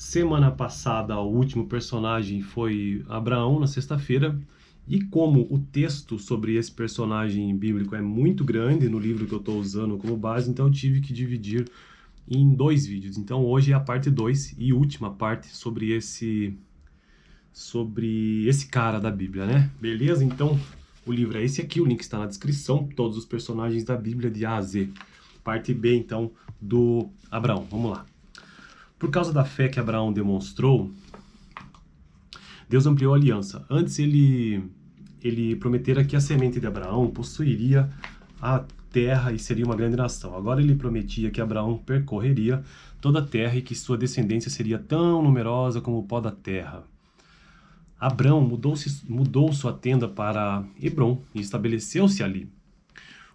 Semana passada, o último personagem foi Abraão, na sexta-feira. E como o texto sobre esse personagem bíblico é muito grande no livro que eu estou usando como base, então eu tive que dividir em dois vídeos. Então hoje é a parte 2 e última parte sobre esse cara da Bíblia, né? Beleza? Então o livro é esse aqui, o link está na descrição, todos os personagens da Bíblia de A a Z. Parte B, então, do Abraão. Vamos lá. Por causa da fé que Abraão demonstrou, Deus ampliou a aliança. Antes ele prometera que a semente de Abraão possuiria a terra e seria uma grande nação. Agora ele prometia que Abraão percorreria toda a terra e que sua descendência seria tão numerosa como o pó da terra. Abraão mudou sua tenda para Hebrom e estabeleceu-se ali,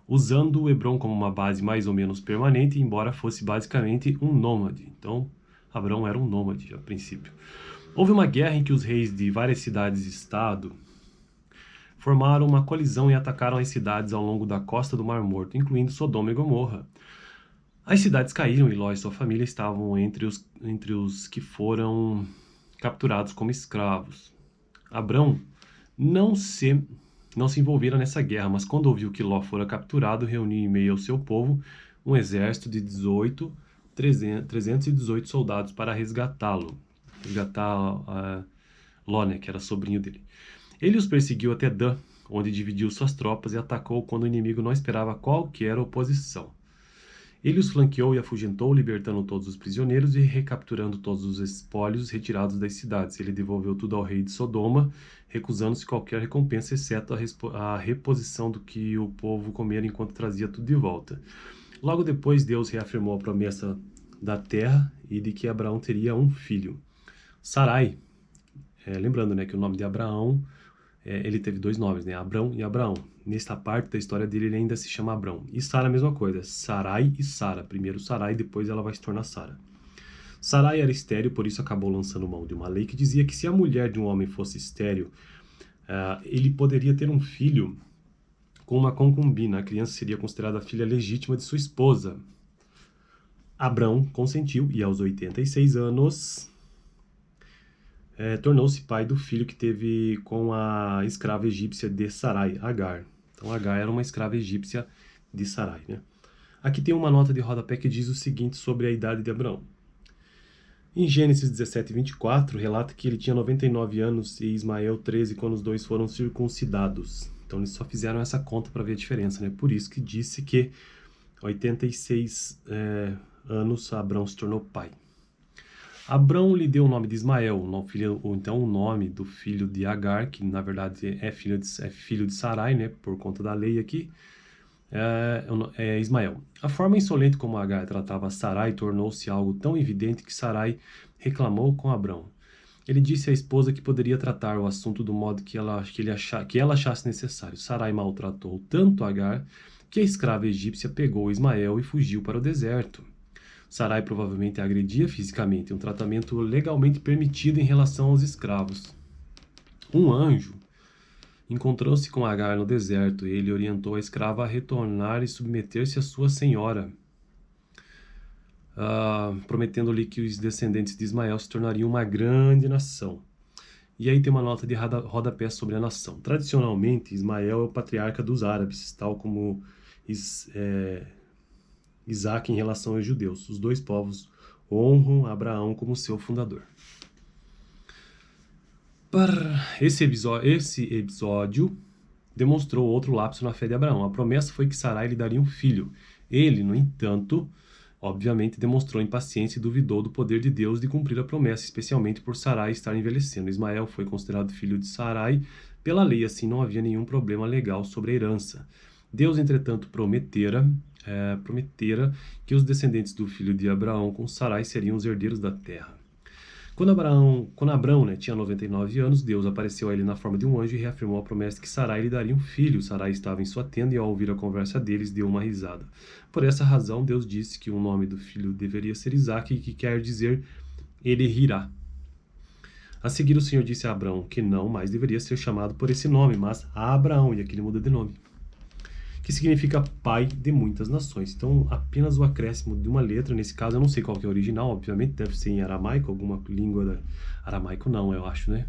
usando Hebrom como uma base mais ou menos permanente, embora fosse basicamente um nômade. Então, Abraão era um nômade a princípio. Houve uma guerra em que os reis de várias cidades-estado formaram uma colisão e atacaram as cidades ao longo da costa do Mar Morto, incluindo Sodoma e Gomorra. As cidades caíram e Ló e sua família estavam entre os que foram capturados como escravos. Abrão não se envolvera nessa guerra, mas quando ouviu que Ló fora capturado, reuniu em meio ao seu povo um exército de 318 soldados para resgatar Ló, né, que era sobrinho dele. Ele os perseguiu até Dan, onde dividiu suas tropas e atacou quando o inimigo não esperava qualquer oposição. Ele os flanqueou e afugentou, libertando todos os prisioneiros e recapturando todos os espólios retirados das cidades. Ele devolveu tudo ao rei de Sodoma, recusando-se qualquer recompensa, exceto a reposição do que o povo comera enquanto trazia tudo de volta. Logo depois, Deus reafirmou a promessa da terra e de que Abraão teria um filho. Sarai, lembrando, né, que o nome de Abraão, ele teve dois nomes, né, Abrão e Abraão. Nesta parte da história dele, ele ainda se chama Abrão. E Sara, a mesma coisa, Sarai e Sara. Primeiro Sarai, depois ela vai se tornar Sara. Sarai era estéril, por isso acabou lançando mão de uma lei que dizia que se a mulher de um homem fosse estéril, ele poderia ter um filho com uma concubina. A criança seria considerada a filha legítima de sua esposa. Abrão consentiu e aos 86 anos tornou-se pai do filho que teve com a escrava egípcia de Sarai, Agar. Então Agar era uma escrava egípcia de Sarai, né? Aqui tem uma nota de rodapé que diz o seguinte sobre a idade de Abraão. Em Gênesis 17, 24, relata que ele tinha 99 anos e Ismael 13 quando os dois foram circuncidados. Então eles só fizeram essa conta para ver a diferença, né? Por isso que disse que 86 anos Abraão se tornou pai. Abrão lhe deu o nome de Ismael, ou então o nome do filho de Agar, que na verdade é filho de Sarai, né, por conta da lei aqui, é Ismael. A forma insolente como Agar tratava Sarai tornou-se algo tão evidente que Sarai reclamou com Abrão. Ele disse à esposa que poderia tratar o assunto do modo que ela achasse necessário. Sarai maltratou tanto Agar que a escrava egípcia pegou Ismael e fugiu para o deserto. Sarai provavelmente a agredia fisicamente, um tratamento legalmente permitido em relação aos escravos. Um anjo encontrou-se com Agar no deserto e ele orientou a escrava a retornar e submeter-se à sua senhora, prometendo-lhe que os descendentes de Ismael se tornariam uma grande nação. E aí tem uma nota de rodapé sobre a nação. Tradicionalmente, Ismael é o patriarca dos árabes, tal como Isaac em relação aos judeus. Os dois povos honram Abraão como seu fundador. Esse episódio demonstrou outro lapso na fé de Abraão. A promessa foi que Sarai lhe daria um filho. Ele, no entanto, obviamente demonstrou impaciência e duvidou do poder de Deus de cumprir a promessa, especialmente por Sarai estar envelhecendo. Ismael foi considerado filho de Sarai pela lei, assim não havia nenhum problema legal sobre a herança. Deus, entretanto, prometera que os descendentes do filho de Abraão com Sarai seriam os herdeiros da terra. Quando Abrão tinha 99 anos, Deus apareceu a ele na forma de um anjo e reafirmou a promessa que Sarai lhe daria um filho. Sarai estava em sua tenda e, ao ouvir a conversa deles, deu uma risada. Por essa razão, Deus disse que o nome do filho deveria ser Isaque, que quer dizer ele rirá. A seguir, o Senhor disse a Abrão que não mais deveria ser chamado por esse nome, mas Abraão, e aqui ele muda de nome. que significa pai de muitas nações. Então, apenas o acréscimo de uma letra, nesse caso, eu não sei qual que é o original, obviamente, deve ser em aramaico, alguma língua aramaico não, eu acho, né?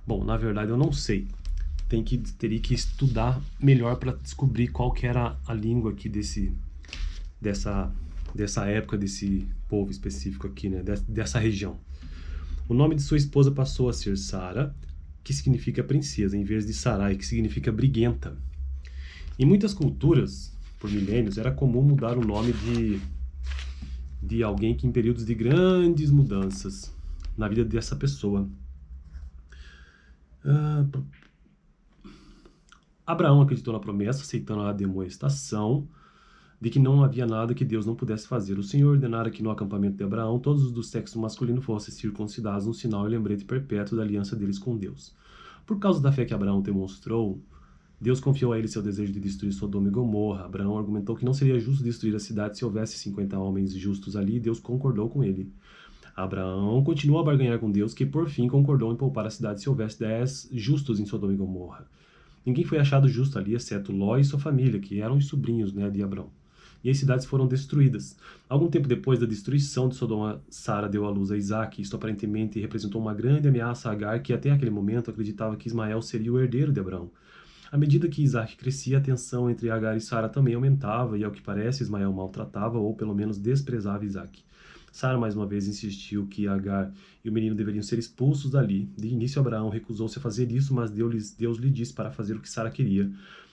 Bom, na verdade eu não sei. Teria que estudar melhor para descobrir qual que era a língua aqui dessa época, desse povo específico aqui, né? Dessa região. O nome de sua esposa passou a ser Sara, que significa princesa, em vez de Sarai, que significa briguenta. Em muitas culturas, por milênios, era comum mudar o nome de alguém que em períodos de grandes mudanças na vida dessa pessoa. Abraão acreditou na promessa, aceitando a demonstração de que não havia nada que Deus não pudesse fazer. O Senhor ordenara que no acampamento de Abraão todos os do sexo masculino fossem circuncidados, um sinal e lembrete perpétuo da aliança deles com Deus. Por causa da fé que Abraão demonstrou, Deus confiou a ele seu desejo de destruir Sodoma e Gomorra. Abraão argumentou que não seria justo destruir a cidade se houvesse 50 homens justos ali, e Deus concordou com ele. Abraão continuou a barganhar com Deus, que por fim concordou em poupar a cidade se houvesse 10 justos em Sodoma e Gomorra. Ninguém foi achado justo ali, exceto Ló e sua família, que eram os sobrinhos, né, de Abraão. E as cidades foram destruídas. Algum tempo depois da destruição de Sodoma, Sara deu à luz a Isaac. Isto aparentemente representou uma grande ameaça a Agar, que até aquele momento acreditava que Ismael seria o herdeiro de Abraão. À medida que Isaac crescia, a tensão entre Agar e Sara também aumentava, e ao que parece, Ismael maltratava ou pelo menos desprezava Isaac. Sara mais uma vez insistiu que Agar e o menino deveriam ser expulsos dali. De início, Abraão recusou-se a fazer isso, mas Deus lhe disse para fazer o que Sara queria.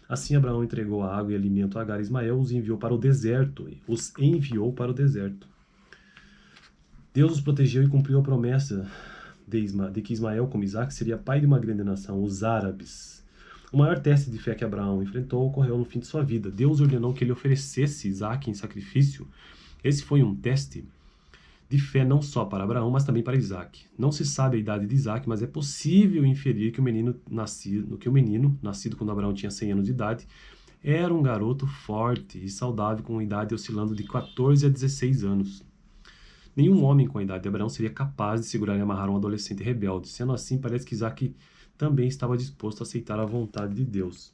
Assim, Abraão entregou a água e alimento a Agar e Ismael, os enviou para o deserto. Deus os protegeu e cumpriu a promessa de que Ismael, como Isaac, seria pai de uma grande nação, os árabes. O maior teste de fé que Abraão enfrentou ocorreu no fim de sua vida. Deus ordenou que ele oferecesse Isaac em sacrifício. Esse foi um teste de fé não só para Abraão, mas também para Isaac. Não se sabe a idade de Isaac, mas é possível inferir que o menino, nascido quando Abraão tinha 100 anos de idade, era um garoto forte e saudável com idade oscilando de 14 a 16 anos. Nenhum homem com a idade de Abraão seria capaz de segurar e amarrar um adolescente rebelde. Sendo assim, parece que Isaac também estava disposto a aceitar a vontade de Deus.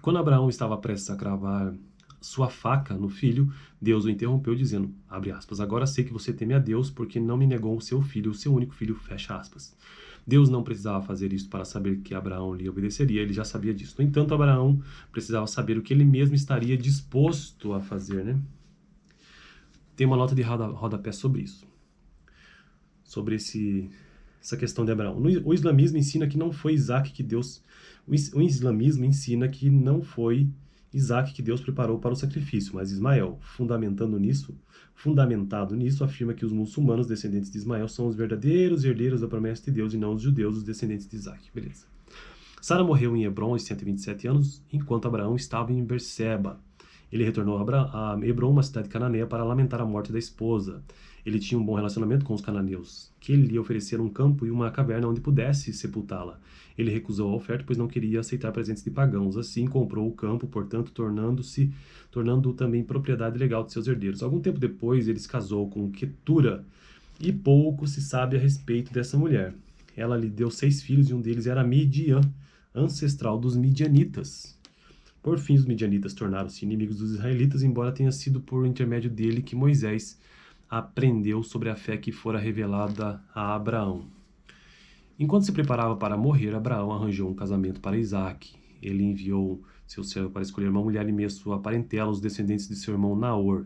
Quando Abraão estava prestes a cravar sua faca no filho, Deus o interrompeu dizendo, abre aspas, agora sei que você teme a Deus porque não me negou o seu filho, o seu único filho, fecha aspas. Deus não precisava fazer isso para saber que Abraão lhe obedeceria, ele já sabia disso. No entanto, Abraão precisava saber o que ele mesmo estaria disposto a fazer, né? Tem uma nota de rodapé sobre isso. Sobre essa questão de Abraão. O islamismo ensina que não foi Isaac que Deus... O islamismo ensina que não foi Isaac que Deus preparou para o sacrifício, mas Ismael, fundamentado nisso, afirma que os muçulmanos descendentes de Ismael são os verdadeiros herdeiros da promessa de Deus e não os judeus, os descendentes de Isaac. Beleza. Sara morreu em Hebron aos 127 anos, enquanto Abraão estava em Berseba. Ele retornou a Hebron, uma cidade cananeia, para lamentar a morte da esposa. Ele tinha um bom relacionamento com os cananeus, que lhe ofereceram um campo e uma caverna onde pudesse sepultá-la. Ele recusou a oferta, pois não queria aceitar presentes de pagãos. Assim, comprou o campo, portanto, tornando-o também propriedade legal de seus herdeiros. Algum tempo depois, ele se casou com Quetura, e pouco se sabe a respeito dessa mulher. Ela lhe deu 6 filhos, e um deles era Midian, ancestral dos midianitas. Por fim, os midianitas tornaram-se inimigos dos israelitas, embora tenha sido por intermédio dele que Moisés aprendeu sobre a fé que fora revelada a Abraão. Enquanto se preparava para morrer, Abraão arranjou um casamento para Isaac. Ele enviou seu servo para escolher uma mulher em meio à sua parentela, os descendentes de seu irmão Naor.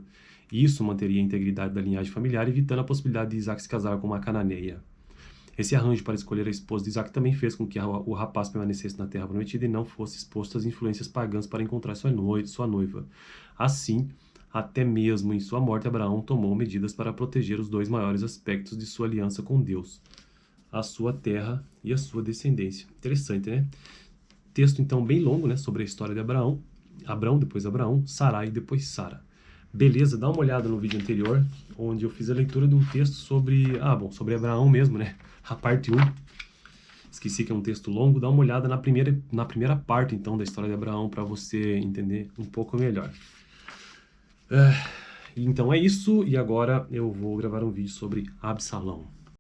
Isso manteria a integridade da linhagem familiar, evitando a possibilidade de Isaac se casar com uma cananeia. Esse arranjo para escolher a esposa de Isaac também fez com que o rapaz permanecesse na terra prometida e não fosse exposto às influências pagãs para encontrar sua noiva. Assim, até mesmo em sua morte, Abraão tomou medidas para proteger os 2 maiores aspectos de sua aliança com Deus, a sua terra e a sua descendência. Interessante, né? Texto, então, bem longo, né? Sobre a história de Abraão. Abrão, depois Abraão, Sarai, depois Sara. Beleza, dá uma olhada no vídeo anterior, onde eu fiz a leitura de um texto sobre Abraão mesmo, né? A parte 1. Esqueci que é um texto longo. Dá uma olhada na primeira parte, então, da história de Abraão, para você entender um pouco melhor. Então é isso, e agora eu vou gravar um vídeo sobre Absalão.